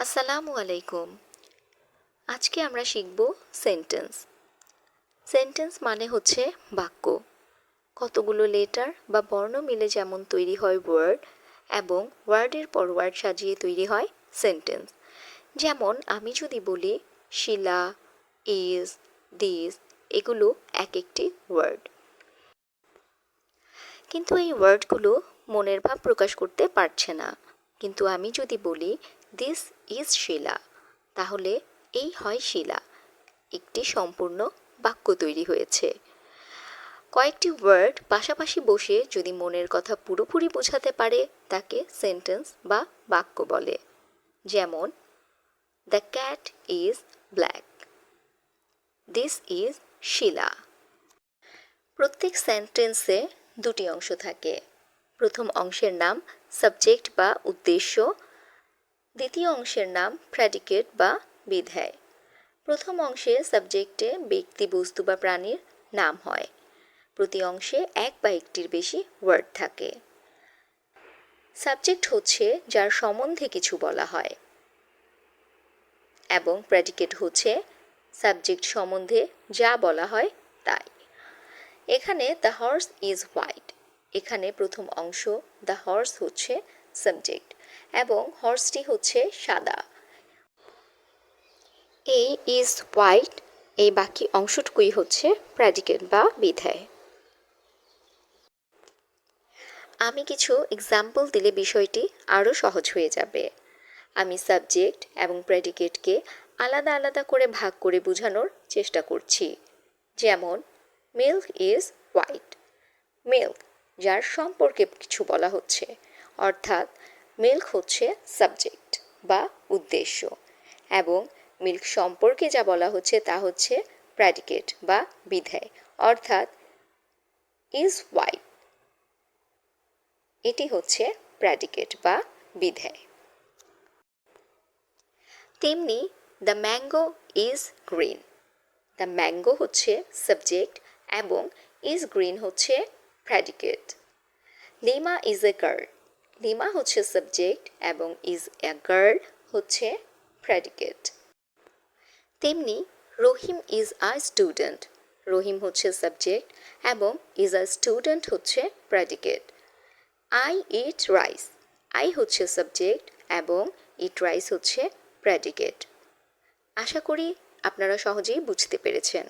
আসসালামু আলাইকুম। আজকে আমরা শিখব সেন্টেন্স। সেন্টেন্স মানে হচ্ছে বাক্য। কতগুলো লেটার বা বর্ণ মিলে যেমন তৈরি হয় ওয়ার্ড এবং ওয়ার্ডের পর ওয়ার্ড সাজিয়ে তৈরি হয় সেন্টেন্স। যেমন আমি যদি বলি শিলা, ইজ, দিস, এগুলো এক একটি ওয়ার্ড। কিন্তু এই ওয়ার্ডগুলো মনের ভাব প্রকাশ করতে পারছে না। কিন্তু আমি যদি বলি দিস ইজ শিলা, তাহলে এই হয় শিলা, একটি সম্পূর্ণ বাক্য তৈরি হয়েছে। কয়েকটি ওয়ার্ড পাশাপাশি বসে যদি মনের কথা পুরোপুরি বোঝাতে পারে তাকে সেন্টেন্স বা বাক্য বলে। যেমন the cat is black, this is Shila. প্রত্যেক সেন্টেন্সে দুটি অংশ থাকে। প্রথম অংশের নাম সাবজেক্ট বা উদ্দেশ্য, দ্বিতীয় অংশের নাম প্রেডিকেট বা বিধেয়। প্রথম অংশে সাবজেক্টে ব্যক্তি, বস্তু বা প্রাণীর নাম হয়। প্রতি অংশে এক বা একটির বেশি ওয়ার্ড থাকে। সাবজেক্ট হচ্ছে যার সম্বন্ধে কিছু বলা হয় এবং প্রেডিকেট হচ্ছে সাবজেক্ট সম্বন্ধে যা বলা হয় তাই। এখানে দ্য হর্স ইজ হোয়াইট, এখানে প্রথম অংশ দ্য হর্স হচ্ছে সাবজেক্ট এবং হর্সটি হচ্ছে সাদা। এই ইজ হোয়াইট, এই বাকি অংশটুকুই হচ্ছে প্রেডিকেট বা বিধেয়। আমি কিছু এক্সাম্পল দিলে বিষয়টি আরও সহজ হয়ে যাবে। আমি সাবজেক্ট এবং প্রেডিকেটকে আলাদা আলাদা করে ভাগ করে বোঝানোর চেষ্টা করছি। যেমন মিল্ক ইজ হোয়াইট, মিল্ক যার সম্পর্কে কিছু বলা হচ্ছে, অর্থাৎ মিল্ক হচ্ছে সাবজেক্ট বা উদ্দেশ্য এবং মিল্ক সম্পর্কে যা বলা হচ্ছে তা হচ্ছে প্রেডিকেট বা বিধেয়, অর্থাৎ ইজ হোয়াইট, এটি হচ্ছে প্রেডিকেট বা বিধেয়। তেমনি the mango is green, the mango হচ্ছে সাবজেক্ট এবং ইজ গ্রিন হচ্ছে predicate. Lima is a girl, lima হচ্ছে সাবজেক্ট এবং ইজ এ গার্ল হচ্ছে প্রেডিকেট। তেমনি রহিম ইজ আ স্টুডেন্ট, রহিম হচ্ছে সাবজেক্ট এবং ইজ আ স্টুডেন্ট হচ্ছে predicate. I eat rice, I হচ্ছে সাবজেক্ট এবং ইট রাইস হচ্ছে প্রেডিকেট। আশা করি আপনারা সহজেই বুঝতে পেরেছেন।